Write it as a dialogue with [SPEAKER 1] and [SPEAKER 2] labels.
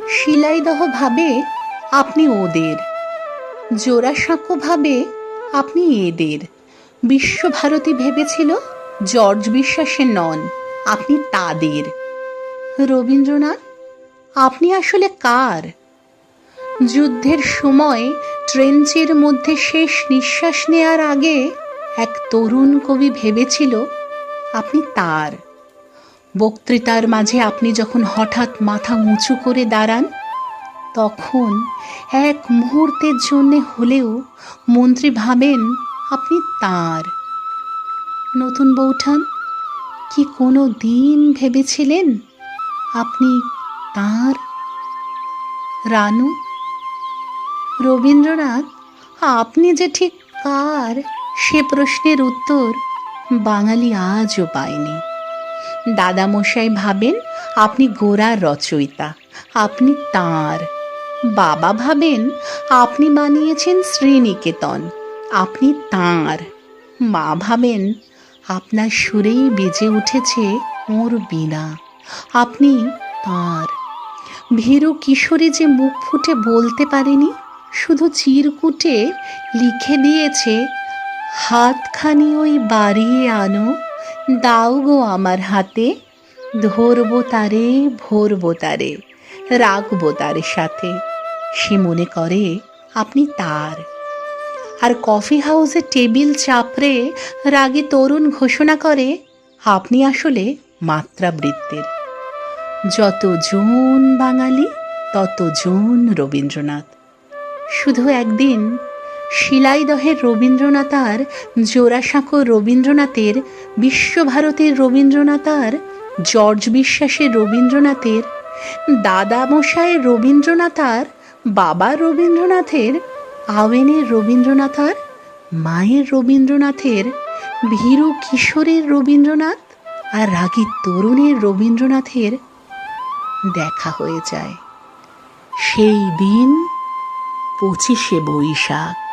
[SPEAKER 1] শিলাইদহ ভাবে আপনি ওদের, জোড়াসাঁকো ভাবে আপনি এদের, বিশ্বভারতী ভেবেছিল জর্জ বিশ্বাসের নন, আপনি তাদের। রবীন্দ্রনাথ, আপনি আসলে কার? যুদ্ধের সময় ট্রেঞ্চের মধ্যে শেষ নিঃশ্বাস নেয়ার আগে এক তরুণ কবি ভেবেছিল আপনি তার। বক্তৃতার মাঝে আপনি যখন হঠাৎ মাথা উঁচু করে দাঁড়ান, তখন এক মুহূর্তের জন্যে হলেও মন্ত্রী ভাবেন আপনি তার। নতুন বৌঠান, কি কোনো দিন ভেবেছিলেন আপনি তার? রানু, রবীন্দ্রনাথ, আপনি যে ঠিক কার সে প্রশ্নের উত্তর বাঙালি আজও পায়নি। দাদামশাই ভাবেন আপনি গোরার রচয়িতা, আপনি তাঁর। বাবা ভাবেন আপনি বানিয়েছেন শ্রীনিকেতন, আপনি তাঁর। মা ভাবেন আপনার সুরেই বেজে উঠেছে ওর বীণা, আপনি তাঁর। ভীরু কিশোরী যে মুখ ফুটে বলতে পারেনি, শুধু চিরকুটে লিখে দিয়েছে, হাতখানি ওই বাড়িয়ে আনো, দাও গো আমার হাতে, ধরবো তারে ভরবো তারে, রাখবো তার সাথে। সে মনে করে আপনি তার। আর কফি হাউসে টেবিল চাপড়ে রাগে তরুণ ঘোষণা করে আপনি আসলে মাত্রাবৃত্তের। যতজন বাঙালি ততজন রবীন্দ্রনাথ। শুধু একদিন শিলাইদহের রবীন্দ্রনাথ আর জোড়াসাঁকো রবীন্দ্রনাথের, বিশ্বভারতীর রবীন্দ্রনাথ আর জর্জ বিশ্বাসের রবীন্দ্রনাথের, দাদামশায়ের রবীন্দ্রনাথ আর বাবা রবীন্দ্রনাথের, আওয়েনের রবীন্দ্রনাথ আর মায়ের রবীন্দ্রনাথের, ভীরু কিশোরের রবীন্দ্রনাথ আর রাগী তরুণের রবীন্দ্রনাথের দেখা হয়ে যায়। সেই দিন 25শে বৈশাখ।